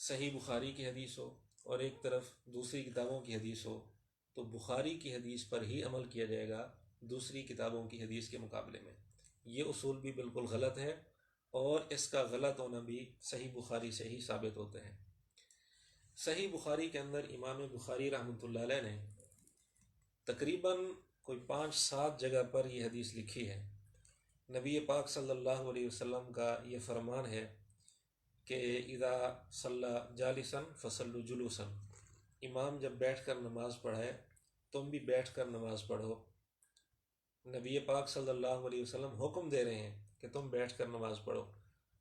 صحیح بخاری کی حدیث ہو اور ایک طرف دوسری کتابوں کی حدیث ہو تو بخاری کی حدیث پر ہی عمل کیا جائے گا دوسری کتابوں کی حدیث کے مقابلے میں۔ یہ اصول بھی بالکل غلط ہے اور اس کا غلط ہونا بھی صحیح بخاری سے ہی ثابت ہوتا ہے۔ صحیح بخاری کے اندر امام بخاری رحمۃ اللہ علیہ نے تقریباً کوئی 5-7 جگہ پر یہ حدیث لکھی ہے۔ نبی پاک صلی اللہ علیہ وسلم کا یہ فرمان ہے کہ اذا صلی جالسا فصلوا جلوسا، امام جب بیٹھ کر نماز پڑھائے تم بھی بیٹھ کر نماز پڑھو۔ نبی پاک صلی اللہ علیہ وسلم حکم دے رہے ہیں کہ تم بیٹھ کر نماز پڑھو،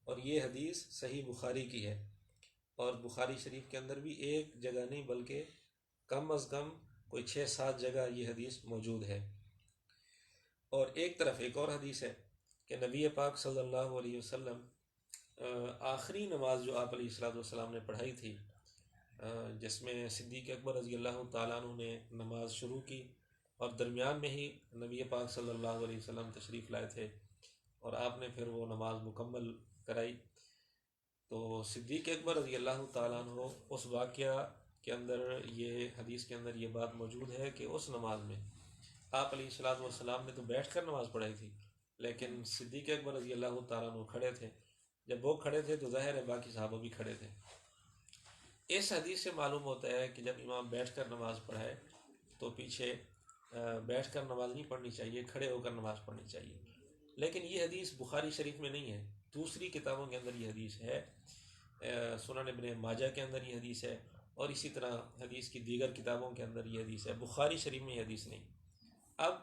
اور یہ حدیث صحیح بخاری کی ہے، اور بخاری شریف کے اندر بھی ایک جگہ نہیں بلکہ کم از کم کوئی 6-7 جگہ یہ حدیث موجود ہے۔ اور ایک طرف ایک اور حدیث ہے کہ نبی پاک صلی اللہ علیہ وسلم آخری نماز جو آپ علیہ السلام نے پڑھائی تھی، جس میں صدیق اکبر رضی اللہ تعالیٰ عنہ نے نماز شروع کی اور درمیان میں ہی نبی پاک صلی اللہ علیہ وسلم تشریف لائے تھے اور آپ نے پھر وہ نماز مکمل کرائی۔ تو صدیق اکبر رضی اللہ تعالیٰ عنہ اس واقعہ کے اندر، یہ حدیث کے اندر یہ بات موجود ہے کہ اس نماز میں آپ علیہ السلام نے تو بیٹھ کر نماز پڑھائی تھی، لیکن صدیق اکبر رضی اللہ تعالیٰ عنہ کھڑے تھے۔ جب وہ کھڑے تھے تو ظاہر ہے باقی صحابہ بھی کھڑے تھے۔ اس حدیث سے معلوم ہوتا ہے کہ جب امام بیٹھ کر نماز پڑھائے تو پیچھے بیٹھ کر نماز نہیں پڑھنی چاہیے، کھڑے ہو کر نماز پڑھنی چاہیے۔ لیکن یہ حدیث بخاری شریف میں نہیں ہے، دوسری کتابوں کے اندر یہ حدیث ہے۔ سنن ابن ماجہ کے اندر یہ حدیث ہے، اور اسی طرح حدیث کی دیگر کتابوں کے اندر یہ حدیث ہے، بخاری شریف میں یہ حدیث نہیں۔ اب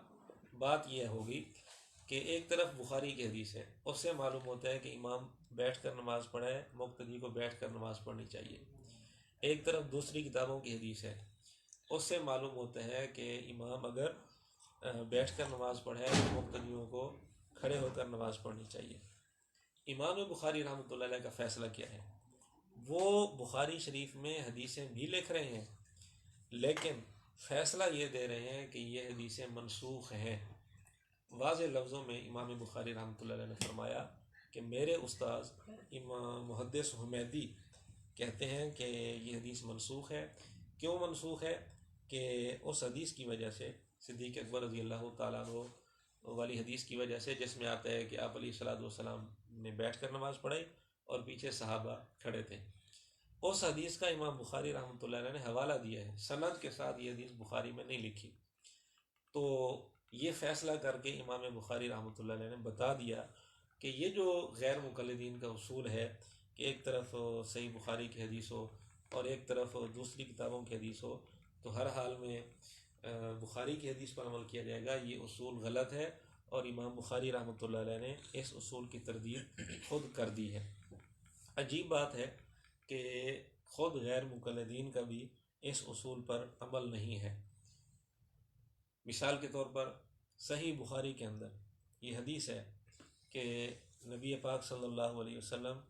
بات یہ ہوگی کہ ایک طرف بخاری کی حدیث ہے، اس سے معلوم ہوتا ہے کہ امام بیٹھ کر نماز پڑھائے، مقتدی کو بیٹھ کر نماز پڑھنی چاہیے۔ ایک طرف دوسری کتابوں کی حدیث ہے، اس سے معلوم ہوتا ہے کہ امام اگر بیٹھ کر نماز پڑھائے تو مقتدیوں کو کھڑے ہو کر نماز پڑھنی چاہیے۔ امام بخاری رحمۃ اللہ علیہ کا فیصلہ کیا ہے؟ وہ بخاری شریف میں حدیثیں بھی لکھ رہے ہیں، لیکن فیصلہ یہ دے رہے ہیں کہ یہ حدیثیں منسوخ ہیں۔ واضح لفظوں میں امام بخاری رحمۃ اللہ علیہ نے فرمایا کہ میرے استاذ امام محدث حمیدی کہتے ہیں کہ یہ حدیث منسوخ ہے۔ کیوں منسوخ ہے؟ کہ اس حدیث کی وجہ سے، صدیق اکبر رضی اللہ تعالیٰ عنہ والی حدیث کی وجہ سے، جس میں آتا ہے کہ آپ علیہ السلام نے بیٹھ کر نماز پڑھائی اور پیچھے صحابہ کھڑے تھے، اس حدیث کا امام بخاری رحمۃ اللہ علیہ نے حوالہ دیا ہے، سند کے ساتھ یہ حدیث بخاری میں نہیں لکھی۔ تو یہ فیصلہ کر کے امام بخاری رحمۃ اللہ علیہ نے بتا دیا کہ یہ جو غیر مقلدین کا اصول ہے کہ ایک طرف صحیح بخاری کی حدیث ہو اور ایک طرف دوسری کتابوں کی حدیث ہو، تو ہر حال میں بخاری کی حدیث پر عمل کیا جائے گا، یہ اصول غلط ہے، اور امام بخاری رحمۃ اللہ علیہ نے اس اصول کی تردید خود کر دی ہے۔ عجیب بات ہے کہ خود غیر مقلدین کا بھی اس اصول پر عمل نہیں ہے۔ مثال کے طور پر صحیح بخاری کے اندر یہ حدیث ہے کہ نبی پاک صلی اللہ علیہ وسلم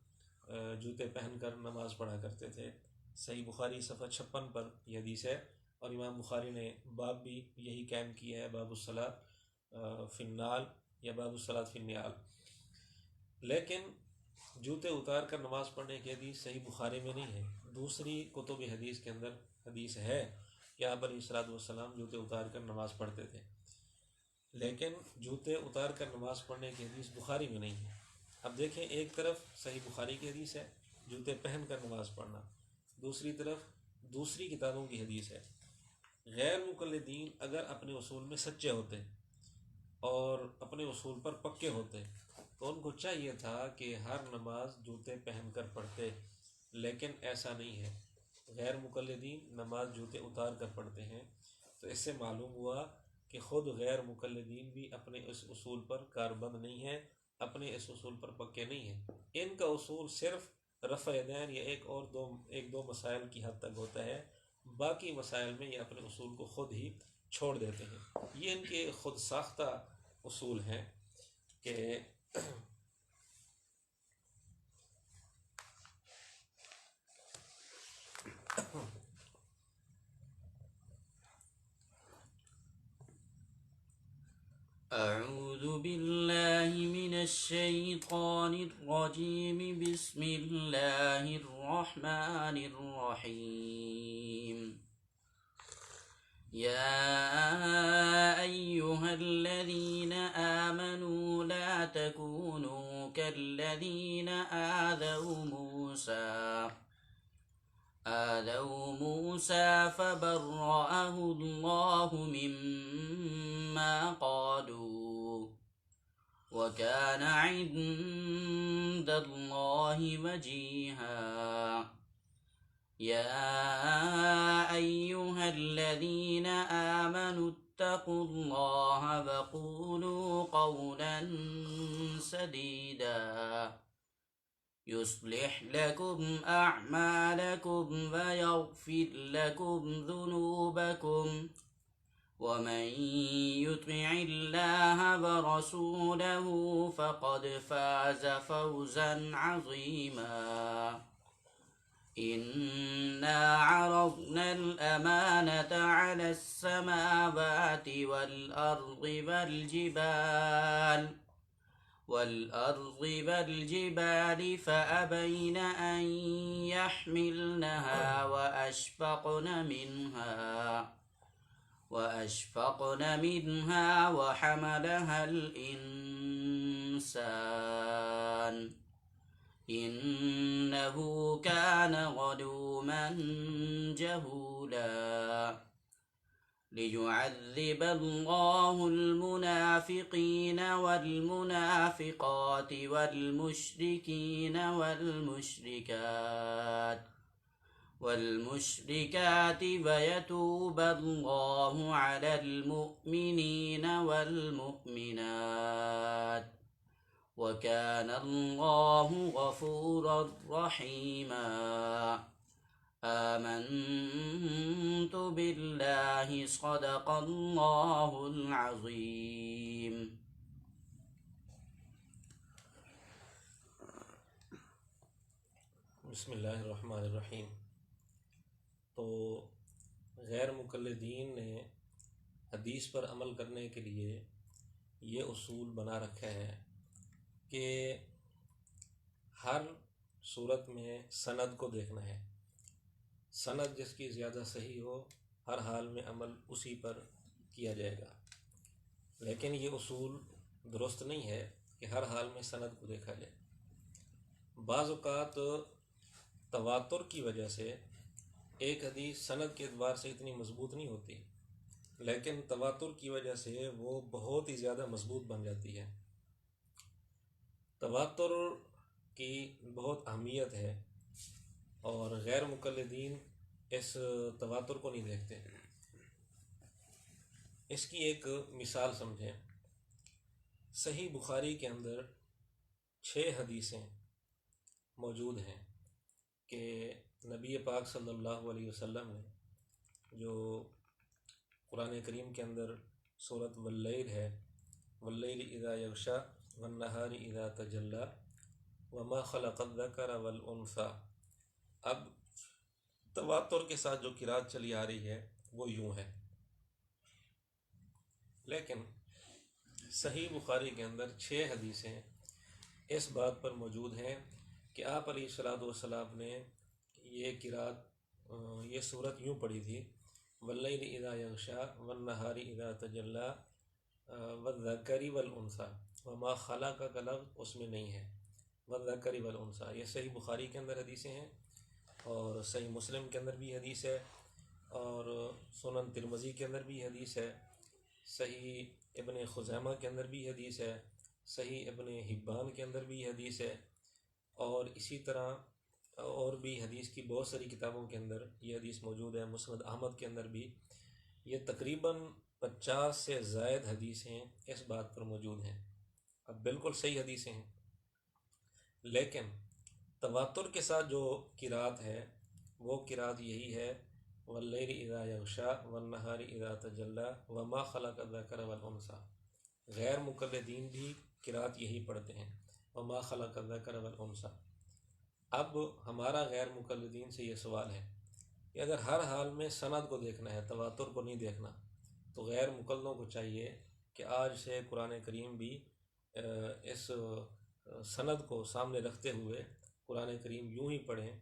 جوتے پہن کر نماز پڑھا کرتے تھے۔ صحیح بخاری صفحہ 56 پر یہ حدیث ہے، اور امام بخاری نے باب بھی یہی قائم کیا ہے، باب الصلاۃ فی النعال یا باب الصلاۃ فی النعال۔ لیکن جوتے اتار کر نماز پڑھنے کی حدیث صحیح بخاری میں نہیں ہے۔ دوسری کتب حدیث کے اندر حدیث ہے کہ آپ علیہ السلام جوتے اتار کر نماز پڑھتے تھے، لیکن جوتے اتار کر نماز پڑھنے کی حدیث بخاری میں نہیں ہے۔ اب دیکھیں، ایک طرف صحیح بخاری کی حدیث ہے جوتے پہن کر نماز پڑھنا، دوسری طرف دوسری کتابوں کی حدیث ہے۔ غیر مقلدین اگر اپنے اصول میں سچے ہوتے اور اپنے اصول پر پکے ہوتے تو ان کو چاہیے تھا کہ ہر نماز جوتے پہن کر پڑھتے، لیکن ایسا نہیں ہے۔ غیر مقلدین نماز جوتے اتار کر پڑھتے ہیں، تو اس سے معلوم ہوا کہ خود غیر مقلدین بھی اپنے اس اصول پر کاربند نہیں ہیں، اپنے اس اصول پر پکے نہیں ہیں۔ ان کا اصول صرف رفع یدین یا ایک دو مسائل کی حد تک ہوتا ہے، باقی مسائل میں یہ اپنے اصول کو خود ہی چھوڑ دیتے ہیں۔ یہ ان کے خود ساختہ اصول ہیں کہ أعوذ أعوذ بالله من الشيطان الرجيم بسم الله الرحمن الرحيم يا أيها الذين آمنوا لا تكونوا كالذين آذوا موسى فبرأه الله مما قالوا وكان عند الله وجيها يا أيها الذين آمنوا اتقوا الله وقولوا قولا سديدا يصلح لكم أعمالكم ويغفر لكم ذنوبكم ومن يطع الله ورسوله فقد فاز فوزا عظيما إنا عرضنا الأمانة على السماوات والأرض والجبال فأبين أن يحملنها وأشفقن منها وحملها الإنسان إنه كان ظلوما جهولا ليعذب الله المنافقين والمنافقات والمشركين والمشركات ويتوب الله على المؤمنين والمؤمنات وكان الله غفورا رحيما آمنت بالله صدق الله العظيم بسم اللہ الرحمن الرحیم۔ تو غیر مقلدین نے حدیث پر عمل کرنے کے لیے یہ اصول بنا رکھا ہے کہ ہر صورت میں سند کو دیکھنا ہے، سند جس کی زیادہ صحیح ہو ہر حال میں عمل اسی پر کیا جائے گا۔ لیکن یہ اصول درست نہیں ہے کہ ہر حال میں سند کو دیکھا جائے۔ بعض اوقات تواتر کی وجہ سے ایک حدیث سند کے اعتبار سے اتنی مضبوط نہیں ہوتی، لیکن تواتر کی وجہ سے وہ بہت ہی زیادہ مضبوط بن جاتی ہے۔ تواتر کی بہت اہمیت ہے اور غیر مقلدین اس تواتر کو نہیں دیکھتے۔ اس کی ایک مثال سمجھیں۔ صحیح بخاری کے اندر 6 حدیثیں موجود ہیں کہ نبی پاک صلی اللہ علیہ وسلم نے جو قرآن کریم کے اندر سورۃ واللیل ہے، واللیل اذا یغشا والنہار اذا تجلی وما خلق الذکر والانثی۔ اب تواتر کے ساتھ جو قرات چلی آ رہی ہے وہ یوں ہے، لیکن صحیح بخاری کے اندر 6 حدیثیں اس بات پر موجود ہیں کہ آپ علیہ الصلوۃ والسلام نے یہ قرات یہ صورت یوں پڑھی تھی، واللیل اذا یغشا والنہار اذا تجلی والذکر والانثی، وما خلق کا لفظ اس میں نہیں ہے، والذکر والانثی۔ یہ صحیح بخاری کے اندر حدیثیں ہیں اور صحیح مسلم کے اندر بھی حدیث ہے اور سنن ترمذی کے اندر بھی حدیث ہے، صحیح ابن خزیمہ کے اندر بھی حدیث ہے، صحیح ابن حبان کے اندر بھی حدیث ہے، اور اسی طرح اور بھی حدیث کی بہت ساری کتابوں کے اندر یہ حدیث موجود ہے۔ مسند احمد کے اندر بھی یہ تقریباً 50 سے زائد حدیثیں اس بات پر موجود ہیں۔ اب بالکل صحیح حدیثیں ہیں، لیکن تواتر کے ساتھ جو قرات ہے وہ قرات یہی ہے، واللیل اذا یغشا والنہار اذا تجلی وما خلق الذکر والانثی۔ غیر مقلدین بھی قرات یہی پڑھتے ہیں، وما خلق الذکر والانثی۔ اب ہمارا غیر مقلدین سے یہ سوال ہے کہ اگر ہر حال میں سند کو دیکھنا ہے، تواتر کو نہیں دیکھنا، تو غیر مقلدوں کو چاہیے کہ آج سے قرآن کریم بھی اس سند کو سامنے رکھتے ہوئے قرآن کریم یوں ہی پڑھیں،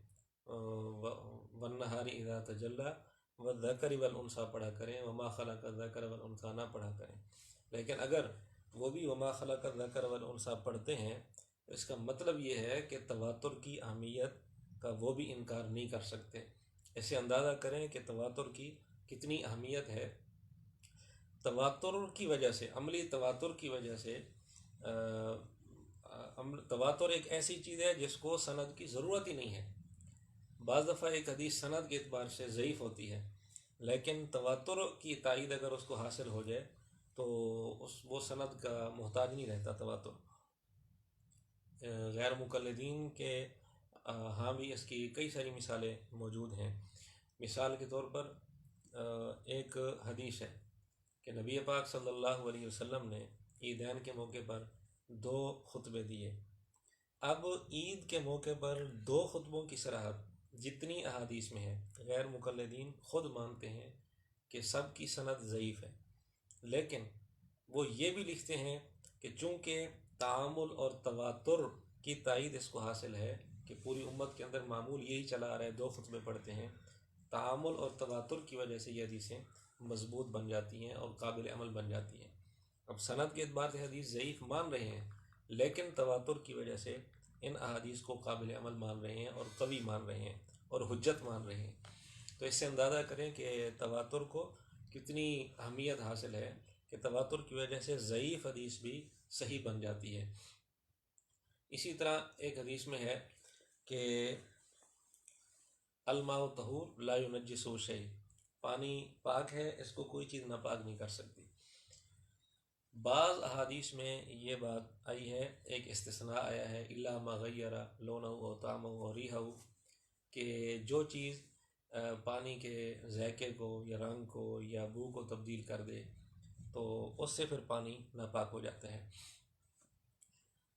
والنہاری اذا تجلی والذکر والانثی پڑھا کریں، وما خلق الذکر والانثی نہ پڑھا کریں۔ لیکن اگر وہ بھی وما خلق الذکر والانثی پڑھتے ہیں تو اس کا مطلب یہ ہے کہ تواتر کی اہمیت کا وہ بھی انکار نہیں کر سکتے۔ اسے اندازہ کریں کہ تواتر کی کتنی اہمیت ہے۔ تواتر کی وجہ سے، عملی تواتر کی وجہ سے، تواتر ایک ایسی چیز ہے جس کو سند کی ضرورت ہی نہیں ہے۔ بعض دفعہ ایک حدیث سند کے اعتبار سے ضعیف ہوتی ہے، لیکن تواتر کی تائید اگر اس کو حاصل ہو جائے تو وہ سند کا محتاج نہیں رہتا تواتر۔ غیر مقلدین کے ہاں بھی اس کی کئی ساری مثالیں موجود ہیں۔ مثال کے طور پر ایک حدیث ہے کہ نبی پاک صلی اللہ علیہ وسلم نے عیدین کے موقع پر 2 خطبے دیے۔ اب عید کے موقع پر 2 خطبوں کی صراحت جتنی احادیث میں ہے، غیر مقلدین خود مانتے ہیں کہ سب کی سند ضعیف ہے، لیکن وہ یہ بھی لکھتے ہیں کہ چونکہ تعامل اور تواتر کی تائید اس کو حاصل ہے کہ پوری امت کے اندر معمول یہی چلا آ رہا ہے، 2 خطبے پڑھتے ہیں، تعامل اور تواتر کی وجہ سے یہ حدیثیں مضبوط بن جاتی ہیں اور قابل عمل بن جاتی ہیں۔ اب سند کے اعتبار سے حدیث ضعیف مان رہے ہیں، لیکن تواتر کی وجہ سے ان احادیث کو قابل عمل مان رہے ہیں اور قوی مان رہے ہیں اور حجت مان رہے ہیں۔ تو اس سے اندازہ کریں کہ تواتر کو کتنی اہمیت حاصل ہے کہ تواتر کی وجہ سے ضعیف حدیث بھی صحیح بن جاتی ہے۔ اسی طرح ایک حدیث میں ہے کہ الماء طہور لا ينجسہ شیء، پانی پاک ہے، اس کو کوئی چیز ناپاک نہیں کر سکتی۔ بعض احادیث میں یہ بات آئی ہے، ایک استثناء آیا ہے، الا ما غیر لونہ و طعمہ و ریحہ، کہ جو چیز پانی کے ذائقے کو یا رنگ کو یا بو کو تبدیل کر دے تو اس سے پھر پانی ناپاک ہو جاتا ہے۔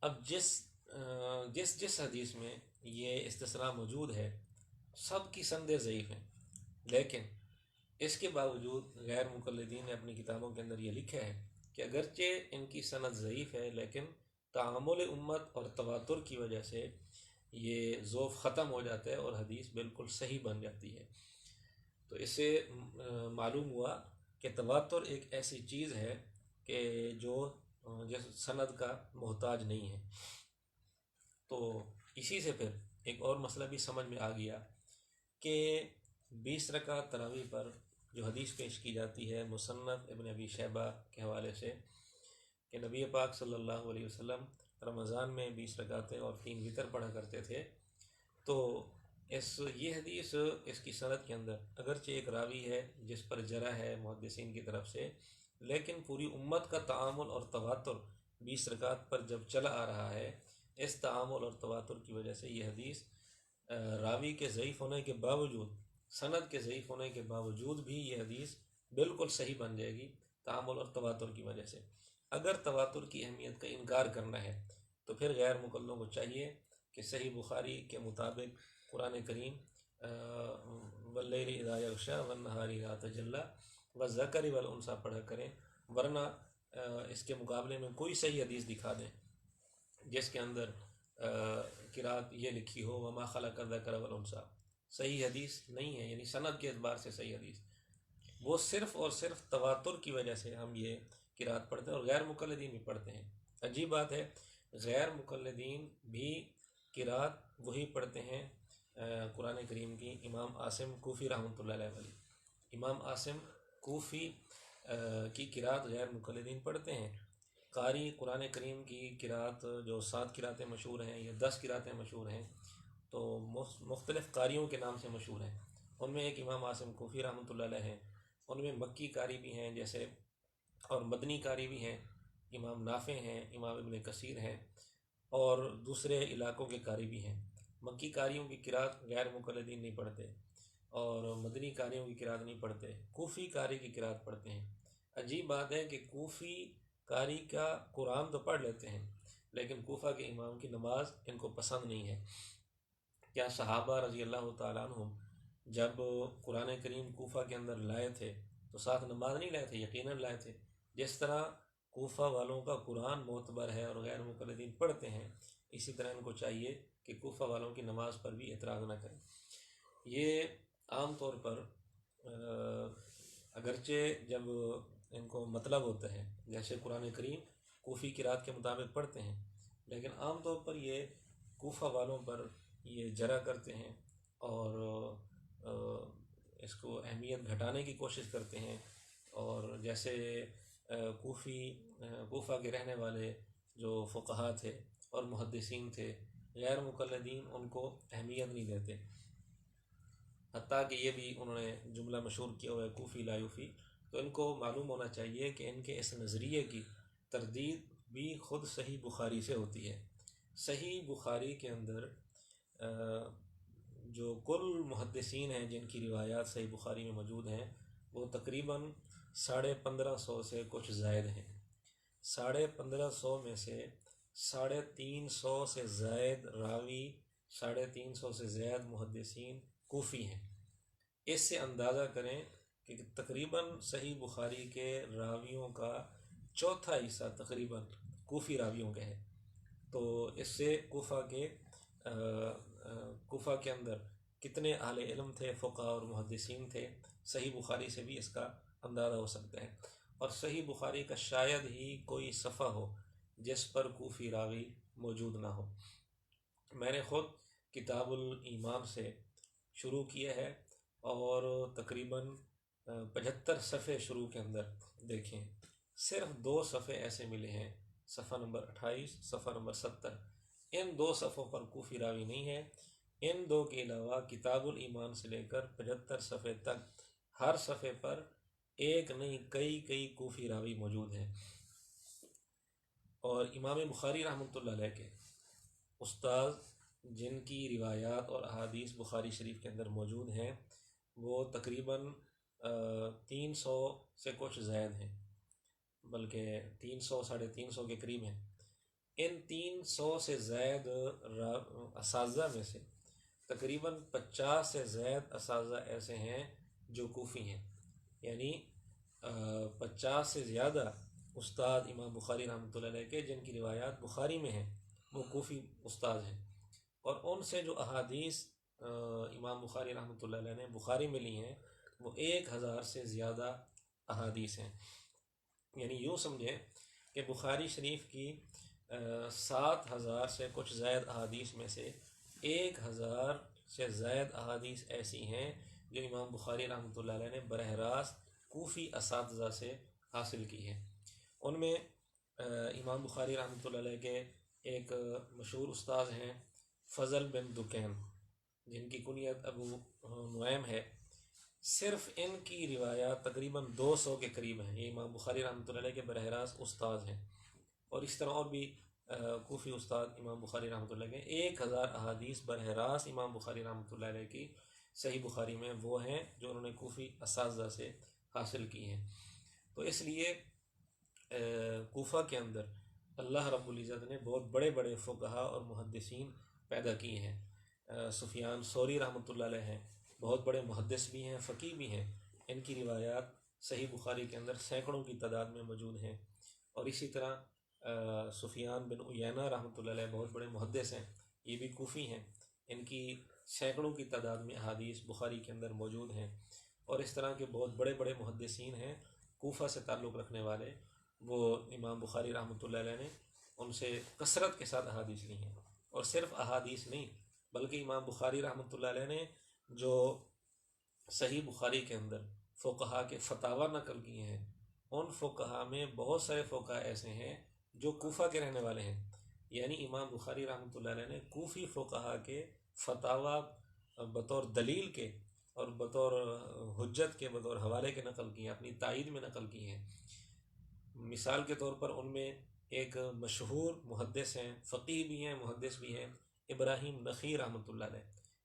اب جس حدیث میں یہ استثناء موجود ہے سب کی سندیں ضعیف ہیں، لیکن اس کے باوجود غیر مقلدین نے اپنی کتابوں کے اندر یہ لکھا ہے کہ اگرچہ ان کی سند ضعیف ہے لیکن تعامل امت اور تواتر کی وجہ سے یہ ضعف ختم ہو جاتا ہے اور حدیث بالکل صحیح بن جاتی ہے۔ تو اس سے معلوم ہوا کہ تواتر ایک ایسی چیز ہے کہ جو سند کا محتاج نہیں ہے۔ تو اسی سے پھر ایک اور مسئلہ بھی سمجھ میں آ گیا کہ 20 رکعت تراویح پر جو حدیث پیش کی جاتی ہے مصنف ابن ابی شیبہ کے حوالے سے کہ نبی پاک صلی اللہ علیہ وسلم رمضان میں 20 رکعتیں اور 3 وتر پڑھا کرتے تھے، تو یہ حدیث اس کی سند کے اندر اگرچہ ایک راوی ہے جس پر جرح ہے محدثین کی طرف سے، لیکن پوری امت کا تعامل اور تواتر 20 رکعت پر جب چلا آ رہا ہے، اس تعامل اور تواتر کی وجہ سے یہ حدیث راوی کے ضعیف ہونے کے باوجود، سند کے ضعیف ہونے کے باوجود بھی یہ حدیث بالکل صحیح بن جائے گی تعامل اور تواتر کی وجہ سے۔ اگر تواتر کی اہمیت کا انکار کرنا ہے تو پھر غیر مقلدوں کو چاہیے کہ صحیح بخاری کے مطابق قرآن کریم واللیل اذا یغشی والنہار اذا تجلی والذکر والانثی پڑھا کریں، ورنہ اس کے مقابلے میں کوئی صحیح حدیث دکھا دیں جس کے اندر قرات یہ لکھی ہو وما خلق الذکر والانثی، صحیح حدیث نہیں ہے، یعنی سند کے اعتبار سے صحیح حدیث، وہ صرف اور صرف تواتر کی وجہ سے ہم یہ قرات پڑھتے ہیں اور غیر مقلدین بھی پڑھتے ہیں۔ عجیب بات ہے، غیر مقلدین بھی قرات وہی پڑھتے ہیں قرآن کریم کی امام عاصم کوفی رحمۃ اللہ علیہ۔ امام عاصم کوفی کی قرات غیر مقلدین پڑھتے ہیں۔ قاری قرآن کریم کی قرات جو 7 قراتیں مشہور ہیں یا 10 قراتیں مشہور ہیں تو مختلف قاریوں کے نام سے مشہور ہیں، ان میں ایک امام عاصم کوفی رحمۃ اللہ علیہ ہیں، ان میں مکی قاری بھی ہیں جیسے، اور مدنی قاری بھی ہیں، امام نافع ہیں، امام ابن کثیر ہیں، اور دوسرے علاقوں کے قاری بھی ہیں۔ مکی قاریوں کی قرات غیر مقلدین نہیں پڑھتے اور مدنی قاریوں کی قرات نہیں پڑھتے، کوفی قاری کی قرات پڑھتے ہیں۔ عجیب بات ہے کہ کوفی قاری کا قرآن تو پڑھ لیتے ہیں لیکن کوفہ کے امام کی نماز ان کو پسند نہیں ہے۔ کیا صحابہ رضی اللہ تعالیٰ عنہم جب قرآن کریم کوفہ کے اندر لائے تھے تو ساتھ نماز نہیں لائے تھے؟ یقیناً لائے تھے۔ جس طرح کوفہ والوں کا قرآن معتبر ہے اور غیر مقلدین پڑھتے ہیں، اسی طرح ان کو چاہیے کہ کوفہ والوں کی نماز پر بھی اعتراض نہ کریں۔ یہ عام طور پر اگرچہ جب ان کو مطلب ہوتا ہے، جیسے قرآن کریم کوفی قرات کے مطابق پڑھتے ہیں، لیکن عام طور پر یہ کوفہ والوں پر یہ جرا کرتے ہیں اور اس کو اہمیت گھٹانے کی کوشش کرتے ہیں، اور جیسے کوفہ کے رہنے والے جو فقہا تھے اور محدثین تھے، غیر مقلدین ان کو اہمیت نہیں دیتے، حتیٰ کہ یہ بھی انہوں نے جملہ مشہور کیا ہوا ہے کوفی لا یوفی۔ تو ان کو معلوم ہونا چاہیے کہ ان کے اس نظریے کی تردید بھی خود صحیح بخاری سے ہوتی ہے۔ صحیح بخاری کے اندر جو کل محدثین ہیں جن کی روایات صحیح بخاری میں موجود ہیں، وہ تقریباً 1550 سے کچھ زائد ہیں۔ 1550 میں سے 350 سے زائد راوی، 350 سے زائد محدثین کوفی ہیں۔ اس سے اندازہ کریں کہ تقریباً صحیح بخاری کے راویوں کا چوتھا حصہ تقریباً کوفی راویوں کا ہے۔ تو اس سے کوفہ کے اندر کتنے اہل علم تھے، فقہا اور محدثین تھے، صحیح بخاری سے بھی اس کا اندازہ ہو سکتا ہے۔ اور صحیح بخاری کا شاید ہی کوئی صفحہ ہو جس پر کوفی راوی موجود نہ ہو۔ میں نے خود کتاب الایمان سے شروع کیا ہے اور تقریباً 75 صفحے شروع کے اندر دیکھیں، صرف 2 صفحے ایسے ملے ہیں، صفحہ نمبر 28، صفحہ نمبر 70۔ ان 2 صفحوں پر کوفی راوی نہیں ہے۔ ان 2 کے علاوہ کتاب الایمان سے لے کر 75 صفحے تک ہر صفحے پر ایک نہیں کئی کوفی راوی موجود ہیں۔ اور امام بخاری رحمۃ اللہ علیہ کے استاد جن کی روایات اور احادیث بخاری شریف کے اندر موجود ہیں، وہ تقریباً 300 سے کچھ زائد ہیں، بلکہ 300 350 کے قریب ہیں۔ ان 300 سے زائد اساتذہ میں سے تقریباً 50 سے زائد اساتذہ ایسے ہیں جو کوفی ہیں، یعنی 50 سے زیادہ استاد امام بخاری رحمۃ اللہ علیہ کے جن کی روایات بخاری میں ہیں، وہ کوفی استاد ہیں، اور ان سے جو احادیث امام بخاری رحمۃ اللہ علیہ نے بخاری میں لی ہیں، وہ 1000 سے زیادہ احادیث ہیں۔ یعنی یوں سمجھیں کہ بخاری شریف کی 7000 سے کچھ زائد احادیث میں سے 1000 سے زائد احادیث ایسی ہیں جو امام بخاری رحمۃ اللہ علیہ نے براہ راست کوفی اساتذہ سے حاصل کی ہیں۔ ان میں امام بخاری رحمۃ اللہ علیہ کے ایک مشہور استاد ہیں فضل بن دکین، جن کی کنیت ابو نعیم ہے۔ صرف ان کی روایات تقریباً 200 کے قریب ہیں۔ یہ امام بخاری رحمۃ اللہ علیہ کے براہ راست استاد ہیں، اور اس طرح اور بھی کوفی استاد امام بخاری رحمۃ اللہ علیہ کے 1000 احادیث براہ راست امام بخاری رحمۃ اللہ علیہ کی صحیح بخاری میں وہ ہیں جو انہوں نے کوفی اساتذہ سے حاصل کی ہیں۔ تو اس لیے کوفہ کے اندر اللہ رب العزت نے بہت بڑے بڑے فقہا اور محدثین پیدا کیے ہیں۔ سفیان ثوری رحمۃ اللہ علیہ ہیں، بہت بڑے محدث بھی ہیں، فقیہ بھی ہیں۔ ان کی روایات صحیح بخاری کے اندر سینکڑوں کی تعداد میں موجود ہیں۔ اور اسی طرح سفیان بن عیینہ رحمۃ اللہ علیہ بہت بڑے محدث ہیں، یہ بھی کوفی ہیں، ان کی سینکڑوں کی تعداد میں احادیث بخاری کے اندر موجود ہیں۔ اور اس طرح کے بہت بڑے بڑے محدثین ہیں کوفہ سے تعلق رکھنے والے، وہ امام بخاری رحمۃ اللہ علیہ نے ان سے کثرت کے ساتھ احادیث لی ہیں۔ اور صرف احادیث نہیں، بلکہ امام بخاری رحمۃ اللہ علیہ نے جو صحیح بخاری کے اندر فقہا کے فتاوی نقل کیے ہیں، ان فقہا میں بہت سارے فقہا ایسے ہیں جو کوفہ کے رہنے والے ہیں۔ یعنی امام بخاری رحمۃ اللہ علیہ نے کوفی فقہا کے فتاوی بطور دلیل کے اور بطور حجت کے، بطور حوالے کے نقل کیے ہیں، اپنی تائید میں نقل کیے ہیں۔ مثال کے طور پر ان میں ایک مشہور محدث ہیں، فقیہ بھی ہیں، محدث بھی ہیں، ابراہیم نخعی رحمۃ اللہ علیہ۔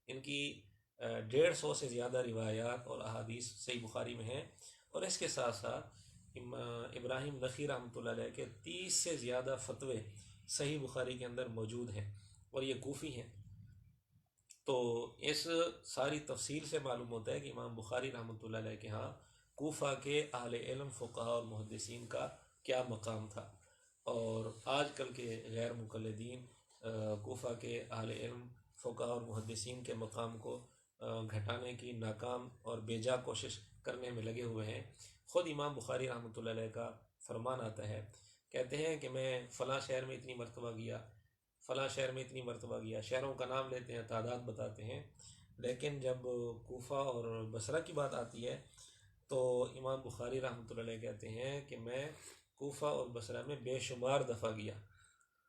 ان کی 150 سے زیادہ روایات اور احادیث صحیح بخاری میں ہیں، اور اس کے ساتھ ساتھ ابراہیم نخعی رحمۃ اللہ علیہ کے 30 سے زیادہ فتوے صحیح بخاری کے اندر موجود ہیں، اور یہ کوفی ہیں۔ تو اس ساری تفصیل سے معلوم ہوتا ہے کہ امام بخاری رحمۃ اللہ علیہ کے ہاں کوفہ کے اہل علم فقہا اور محدثین کا کیا مقام تھا، اور آج کل کے غیر مقلدین کوفہ کے اہل علم فقہاء اور محدثین کے مقام کو گھٹانے کی ناکام اور بیجا کوشش کرنے میں لگے ہوئے ہیں۔ خود امام بخاری رحمۃ اللہ علیہ کا فرمان آتا ہے، کہتے ہیں کہ میں فلاں شہر میں اتنی مرتبہ گیا، فلاں شہر میں اتنی مرتبہ گیا، شہروں کا نام لیتے ہیں، تعداد بتاتے ہیں، لیکن جب کوفہ اور بصرہ کی بات آتی ہے تو امام بخاری رحمۃ اللہ علیہ کہتے ہیں کہ میں کوفہ اور بصرہ میں بے شمار دفعہ گیا۔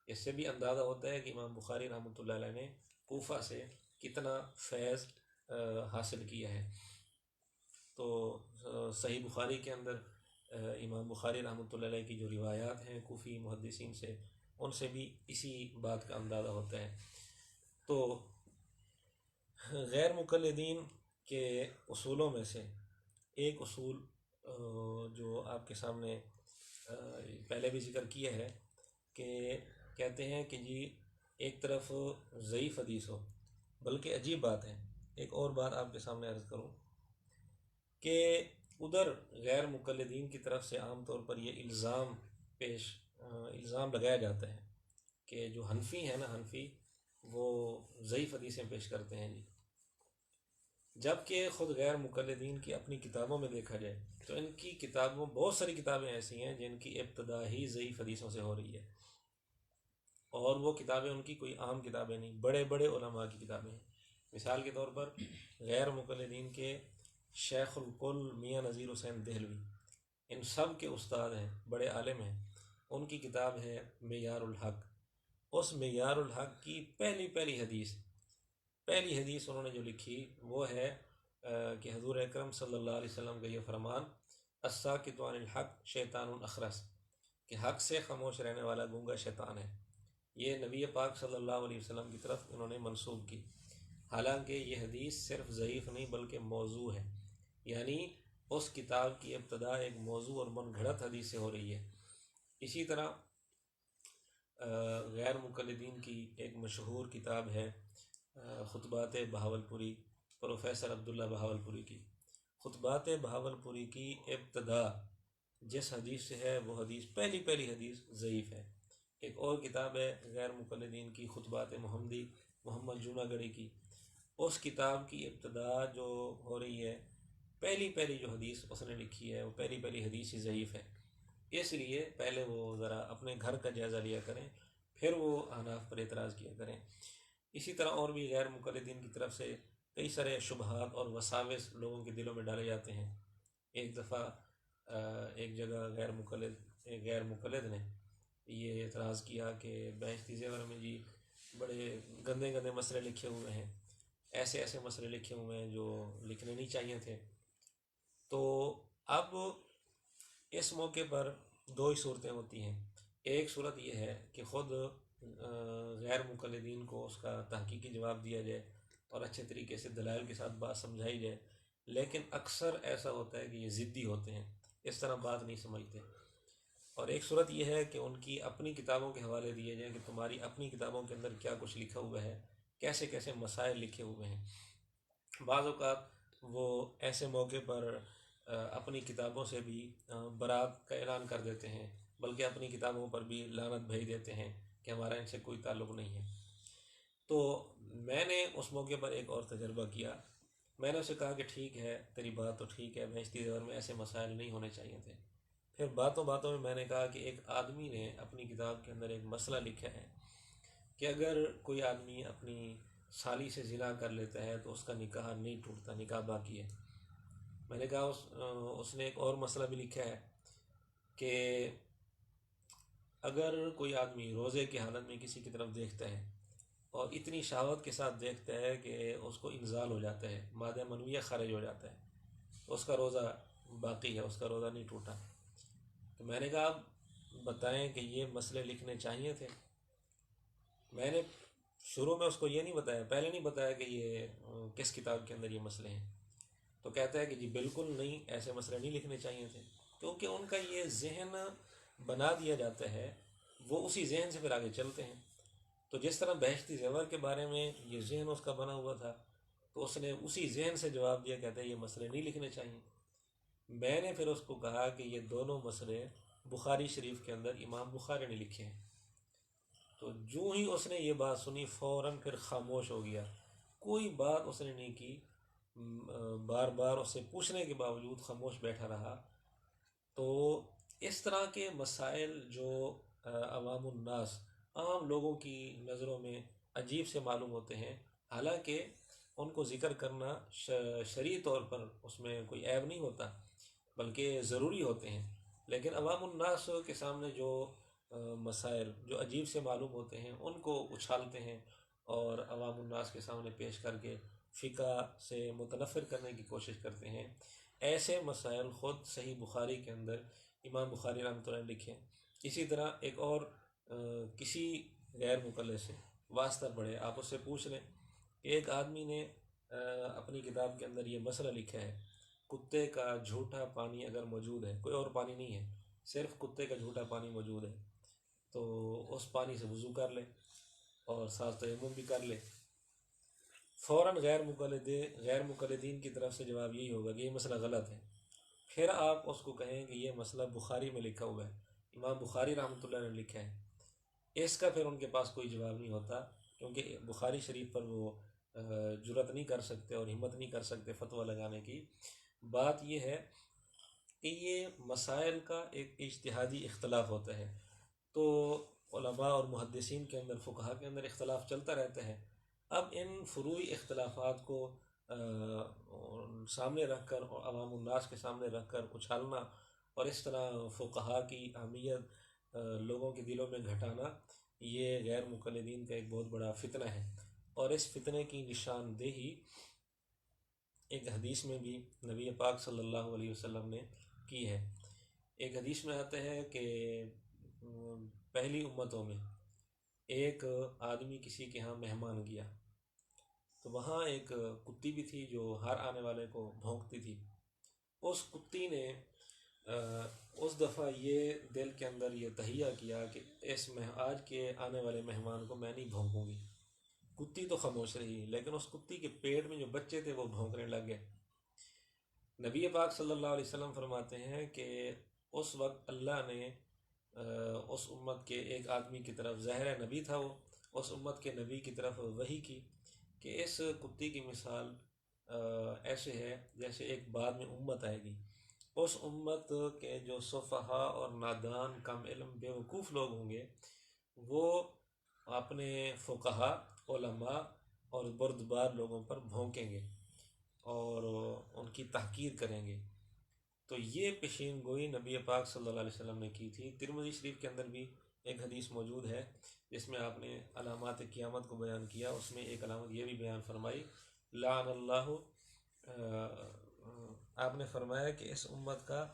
اس سے بھی اندازہ ہوتا ہے کہ امام بخاری رحمۃ اللہ علیہ نے کوفہ سے کتنا فیض حاصل کیا ہے۔ تو صحیح بخاری کے اندر امام بخاری رحمۃ اللہ علیہ کی جو روایات ہیں کوفی محدثین سے، ان سے بھی اسی بات کا اندازہ ہوتا ہے۔ تو غیر مقلدین کے اصولوں میں سے ایک اصول جو آپ کے سامنے پہلے بھی ذکر کیا ہے کہ کہتے ہیں کہ جی ایک طرف ضعیف حدیث ہو، بلکہ عجیب بات ہے، ایک اور بات آپ کے سامنے عرض کروں کہ ادھر غیر مقلدین کی طرف سے عام طور پر یہ الزام لگایا جاتا ہے کہ جو حنفی ہیں نا، حنفی وہ ضعیف حدیثیں پیش کرتے ہیں جی، جبکہ خود غیر مقلدین کی اپنی کتابوں میں دیکھا جائے تو ان کی کتابوں بہت ساری کتابیں ایسی ہیں جن کی ابتدا ہی ضعیف حدیثوں سے ہو رہی ہے، اور وہ کتابیں ان کی کوئی عام کتابیں نہیں، بڑے بڑے علماء کی کتابیں ہیں۔ مثال کے طور پر غیر مقلدین کے شیخ الکل میاں نذیر حسین دہلوی، ان سب کے استاد ہیں، بڑے عالم ہیں، ان کی کتاب ہے معیار الحق۔ اس معیار الحق کی پہلی حدیث انہوں نے جو لکھی وہ ہے کہ حضور اکرم صلی اللہ علیہ وسلم کا یہ فرمان، الساکت عن الحق شیطان اخرس، کہ حق سے خاموش رہنے والا گونگا شیطان ہے۔ یہ نبی پاک صلی اللہ علیہ وسلم کی طرف انہوں نے منسوب کی، حالانکہ یہ حدیث صرف ضعیف نہیں بلکہ موضوع ہے، یعنی اس کتاب کی ابتدا ایک موضوع اور من گھڑت حدیث سے ہو رہی ہے۔ اسی طرح غیر مقلدین کی ایک مشہور کتاب ہے خطبات بہاولپوری، پروفیسر عبداللہ بہاولپوری کی۔ خطبات بہاولپوری کی ابتدا جس حدیث سے ہے وہ حدیث پہلی حدیث ضعیف ہے۔ ایک اور کتاب ہے غیر مقلدین کی خطبات محمدی، محمد جوناگڑھی کی، اس کتاب کی ابتدا جو ہو رہی ہے، پہلی جو حدیث اس نے لکھی ہے وہ پہلی حدیث ہی ضعیف ہے۔ اس لیے پہلے وہ ذرا اپنے گھر کا جائزہ لیا کریں، پھر وہ احناف پر اعتراض کیا کریں۔ اسی طرح اور بھی غیر مقلدین کی طرف سے کئی سارے شبہات اور وساوس لوگوں کے دلوں میں ڈالے جاتے ہیں۔ ایک دفعہ ایک جگہ غیر مقلد نے یہ اعتراض کیا کہ بہشتی زیور میں جی بڑے گندے مسئلے لکھے ہوئے ہیں، ایسے مسئلے لکھے ہوئے ہیں جو لکھنے نہیں چاہیے تھے۔ تو اب اس موقع پر دو ہی صورتیں ہوتی ہیں۔ ایک صورت یہ ہے کہ خود غیر مقلدین کو اس کا تحقیقی جواب دیا جائے اور اچھے طریقے سے دلائل کے ساتھ بات سمجھائی جائے، لیکن اکثر ایسا ہوتا ہے کہ یہ ضدی ہوتے ہیں، اس طرح بات نہیں سمجھتے۔ اور ایک صورت یہ ہے کہ ان کی اپنی کتابوں کے حوالے دیے جائیں کہ تمہاری اپنی کتابوں کے اندر کیا کچھ لکھا ہوا ہے، کیسے مسائل لکھے ہوئے ہیں۔ بعض اوقات وہ ایسے موقع پر اپنی کتابوں سے بھی برات کا اعلان کر دیتے ہیں، بلکہ اپنی کتابوں پر بھی لعنت بھیج دیتے ہیں کہ ہمارا ان سے کوئی تعلق نہیں ہے۔ تو میں نے اس موقع پر ایک اور تجربہ کیا، میں نے اسے کہا کہ ٹھیک ہے تیری بات تو ٹھیک ہے، بہشتی زیور میں ایسے مسائل نہیں ہونے چاہیے تھے۔ پھر باتوں میں میں نے کہا کہ ایک آدمی نے اپنی کتاب کے اندر ایک مسئلہ لکھا ہے کہ اگر کوئی آدمی اپنی سالی سے زنا کر لیتا ہے تو اس کا نکاح نہیں ٹوٹتا، نکاح باقی ہے۔ میں نے کہا اس نے ایک اور مسئلہ بھی لکھا ہے کہ اگر کوئی آدمی روزے کی حالت میں کسی کی طرف دیکھتا ہے اور اتنی شہوت کے ساتھ دیکھتا ہے کہ اس کو انزال ہو جاتا ہے، مادہ منویہ خارج ہو جاتا ہے، تو اس کا روزہ باقی ہے، اس کا روزہ نہیں ٹوٹا۔ تو میں نے کہا آپ بتائیں کہ یہ مسئلے لکھنے چاہیے تھے۔ میں نے شروع میں اس کو یہ نہیں بتایا، پہلے نہیں بتایا کہ یہ کس کتاب کے اندر یہ مسئلے ہیں، تو کہتا ہے کہ جی بالکل نہیں، ایسے مسئلے نہیں لکھنے چاہیے تھے، کیونکہ ان کا یہ ذہن بنا دیا جاتا ہے، وہ اسی ذہن سے پھر آگے چلتے ہیں۔ تو جس طرح بہشتی زیور کے بارے میں یہ ذہن اس کا بنا ہوا تھا، تو اس نے اسی ذہن سے جواب دیا، کہتا ہے یہ مسئلے نہیں لکھنے چاہیے۔ میں نے پھر اس کو کہا کہ یہ دونوں مسئلے بخاری شریف کے اندر امام بخاری نے لکھے ہیں۔ تو جو ہی اس نے یہ بات سنی فوراً پھر خاموش ہو گیا، کوئی بات اس نے نہیں کی، بار بار اس سے پوچھنے کے باوجود خاموش بیٹھا رہا۔ تو اس طرح کے مسائل جو عوام الناس، عام لوگوں کی نظروں میں عجیب سے معلوم ہوتے ہیں، حالانکہ ان کو ذکر کرنا شرعی طور پر اس میں کوئی عیب نہیں ہوتا، بلکہ ضروری ہوتے ہیں، لیکن عوام الناس کے سامنے جو مسائل جو عجیب سے معلوم ہوتے ہیں ان کو اچھالتے ہیں اور عوام الناس کے سامنے پیش کر کے فقہ سے متنفر کرنے کی کوشش کرتے ہیں۔ ایسے مسائل خود صحیح بخاری کے اندر امام بخاری رحمۃ اللہ علیہ لکھیں۔ اسی طرح ایک اور کسی غیر مقلد سے واسطہ پڑھے، آپ اس سے پوچھ لیں کہ ایک آدمی نے اپنی کتاب کے اندر یہ مسئلہ لکھا ہے، کتے کا جھوٹا پانی اگر موجود ہے، کوئی اور پانی نہیں ہے، صرف کتے کا جھوٹا پانی موجود ہے، تو اس پانی سے وضو کر لے اور ساتھ تیمم بھی کر لے۔ فوراً غیر مقلدین کی طرف سے جواب یہی ہوگا کہ یہ مسئلہ غلط ہے۔ پھر آپ اس کو کہیں کہ یہ مسئلہ بخاری میں لکھا ہوا ہے، امام بخاری رحمۃ اللہ نے لکھا ہے، اس کا پھر ان کے پاس کوئی جواب نہیں ہوتا، کیونکہ بخاری شریف پر وہ جرأت نہیں کر سکتے اور ہمت نہیں کر سکتے فتویٰ لگانے کی۔ بات یہ ہے کہ یہ مسائل کا ایک اجتہادی اختلاف ہوتا ہے، تو علماء اور محدثین کے اندر، فقہا کے اندر اختلاف چلتا رہتا ہے۔ اب ان فروعی اختلافات کو سامنے رکھ کر اور عوام الناس کے سامنے رکھ کر اچھالنا اور اس طرح فقہا کی اہمیت لوگوں کے دلوں میں گھٹانا، یہ غیر مقلدین کا ایک بہت بڑا فتنہ ہے، اور اس فتنے کی نشاندہی ایک حدیث میں بھی نبی پاک صلی اللہ علیہ وسلم نے کی ہے۔ ایک حدیث میں آتا ہے کہ پہلی امتوں میں ایک آدمی کسی کے ہاں مہمان گیا، تو وہاں ایک کتی بھی تھی جو ہر آنے والے کو بھونکتی تھی۔ اس کتی نے اس دفعہ یہ دل کے اندر یہ تہیہ کیا کہ آج کے آنے والے مہمان کو میں نہیں بھونکوں گی۔ کتی تو خاموش رہی، لیکن اس کتی کے پیٹ میں جو بچے تھے وہ بھونکنے لگ گئے۔ نبی پاک صلی اللہ علیہ وسلم فرماتے ہیں کہ اس وقت اللہ نے اس امت کے ایک آدمی کی طرف، ظاہر نبی تھا وہ، اس امت کے نبی کی طرف وحی کی کہ اس کتی کی مثال ایسے ہے جیسے ایک بعد میں امت آئے گی، اس امت کے جو صفحاء اور نادان، کم علم، بے وقوف لوگ ہوں گے، وہ اپنے فقہا، علماء اور بردبار لوگوں پر بھونکیں گے اور ان کی تحقیر کریں گے۔ تو یہ پیشین گوئی نبی پاک صلی اللہ علیہ وسلم نے کی تھی۔ ترمذی شریف کے اندر بھی ایک حدیث موجود ہے جس میں آپ نے علامات قیامت کو بیان کیا، اس میں ایک علامت یہ بھی بیان فرمائی، لعن اللہ، آپ نے فرمایا کہ اس امت کا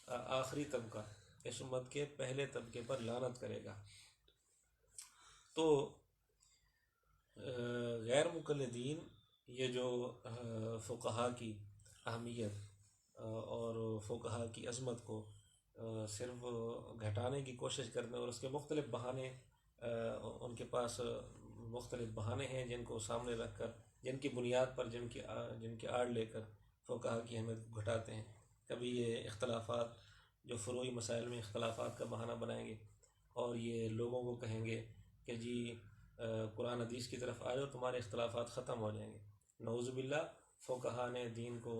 آخری طبقہ اس امت کے پہلے طبقے پر لعنت کرے گا۔ تو غیر مقلدین یہ جو فقہا کی اہمیت اور فقہا کی عظمت کو صرف گھٹانے کی کوشش کرتے ہیں، اور اس کے مختلف بہانے، ان کے پاس مختلف بہانے ہیں جن کو سامنے رکھ کر، جن کی بنیاد پر، جن کی آڑ لے کر فقہا کی اہمیت کو گھٹاتے ہیں۔ کبھی یہ اختلافات، جو فروعی مسائل میں اختلافات کا بہانہ بنائیں گے اور یہ لوگوں کو کہیں گے کہ جی قرآن حدیث کی طرف آ جاؤ، تمہارے اختلافات ختم ہو جائیں گے۔ نعوذ باللہ، فقہا نے دین کو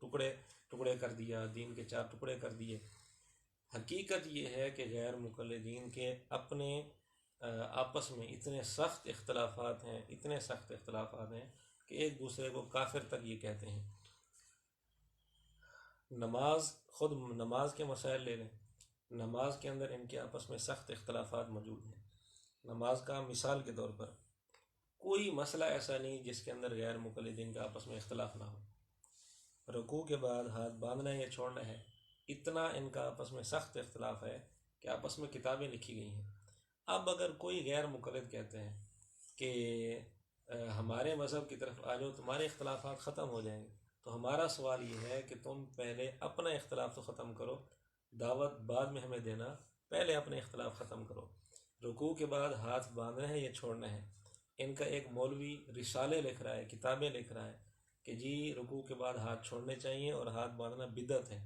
ٹکڑے کر دیا، دین کے 4 ٹکڑے کر دیے۔ حقیقت یہ ہے کہ غیر مقلدین کے اپنے آپس میں اتنے سخت اختلافات ہیں کہ ایک دوسرے کو کافر تک یہ کہتے ہیں۔ خود نماز کے مسائل لے لیں، نماز کے اندر ان کے آپس میں سخت اختلافات موجود ہیں۔ نماز کا مثال کے طور پر کوئی مسئلہ ایسا نہیں جس کے اندر غیر مقلدین کا آپس میں اختلاف نہ ہو۔ رکوع کے بعد ہاتھ باندھنا ہے یا چھوڑنا ہے، اتنا ان کا آپس میں سخت اختلاف ہے کہ آپس میں کتابیں لکھی گئی ہیں۔ اب اگر کوئی غیر مقلد کہتے ہیں کہ ہمارے مذہب کی طرف آ جاؤ، تمہارے اختلافات ختم ہو جائیں گے، تو ہمارا سوال یہ ہے کہ تم پہلے اپنا اختلاف تو ختم کرو، دعوت بعد میں ہمیں دینا، پہلے اپنے اختلاف ختم کرو۔ رکوع کے بعد ہاتھ باندھنا ہے یا چھوڑنا ہے، ان کا ایک مولوی رسالے لکھ رہا ہے، کتابیں لکھ رہا ہے کہ جی رکوع کے بعد ہاتھ چھوڑنے چاہیے اور ہاتھ باندھنا بدعت ہے،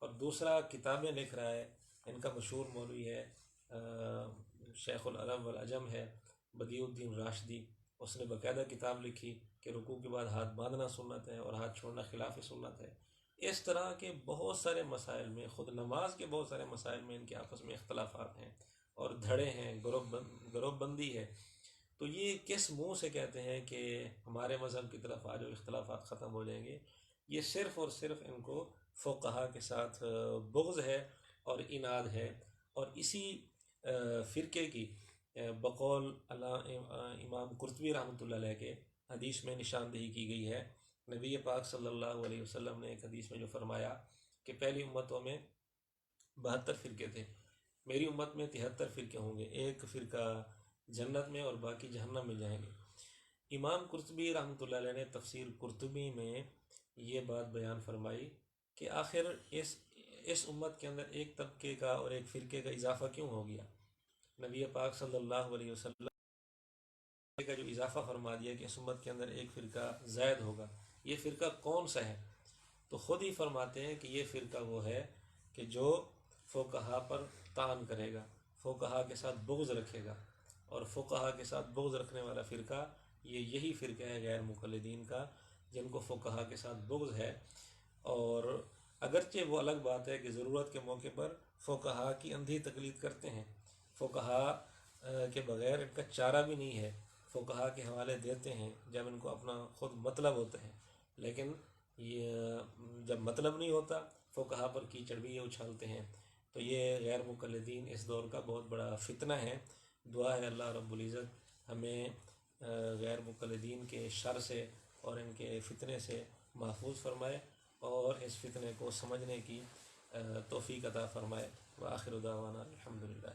اور دوسرا کتابیں لکھ رہا ہے ان کا مشہور مولوی ہے شیخ العرب والعجم ہے بدیع الدین راشدی، اس نے باقاعدہ کتاب لکھی کہ رکوع کے بعد ہاتھ باندھنا سنت ہے اور ہاتھ چھوڑنا خلاف سنت ہے۔ اس طرح کے بہت سارے مسائل میں، خود نماز کے بہت سارے مسائل میں ان کے آپس میں اختلافات ہیں اور دھڑے ہیں، گروہ بندی ہے۔ تو یہ کس منہ سے کہتے ہیں کہ ہمارے مذہب کی طرف آ جو اختلافات ختم ہو جائیں گے؟ یہ صرف اور صرف ان کو فقہا کے ساتھ بغض ہے اور اناد ہے، اور اسی فرقے کی بقول امام قرطبی رحمۃ اللہ علیہ کے حدیث میں نشاندہی کی گئی ہے۔ نبی پاک صلی اللہ علیہ وسلم نے ایک حدیث میں جو فرمایا کہ پہلی امتوں میں 72 فرقے تھے، میری امت میں 73 فرقے ہوں گے، ایک فرقہ جنت میں اور باقی جہنم میں جائیں گے۔ امام قرطبی رحمۃ اللہ علیہ نے تفسیر قرطبی میں یہ بات بیان فرمائی کہ آخر اس امت کے اندر ایک طبقے کا اور ایک فرقے کا اضافہ کیوں ہو گیا؟ نبی پاک صلی اللہ علیہ وسلم کا جو اضافہ فرما دیا کہ اس امت کے اندر ایک فرقہ زائد ہوگا، یہ فرقہ کون سا ہے؟ تو خود ہی فرماتے ہیں کہ یہ فرقہ وہ ہے کہ جو فقہا پر طعن کرے گا، فقہا کے ساتھ بغض رکھے گا، اور فقہا کے ساتھ بغض رکھنے والا فرقہ یہی فرقہ ہے غیر مقلدین کا، جن کو فقہا کے ساتھ بغض ہے۔ اور اگرچہ وہ الگ بات ہے کہ ضرورت کے موقع پر فقہا کی اندھی تقلید کرتے ہیں، فقہا کے بغیر ان کا چارہ بھی نہیں ہے، فقہا کے حوالے دیتے ہیں جب ان کو اپنا خود مطلب ہوتا ہے، لیکن یہ جب مطلب نہیں ہوتا فقہا پر کیچڑ بھی یہ اچھالتے ہیں۔ تو یہ غیر مقلدین اس دور کا بہت بڑا فتنہ ہے۔ دعا ہے اللہ رب العزت ہمیں غیر مقلدین کے شر سے اور ان کے فتنے سے محفوظ فرمائے اور اس فتنے کو سمجھنے کی توفیق عطا فرمائے۔ وآخر دعوانا الحمدللہ۔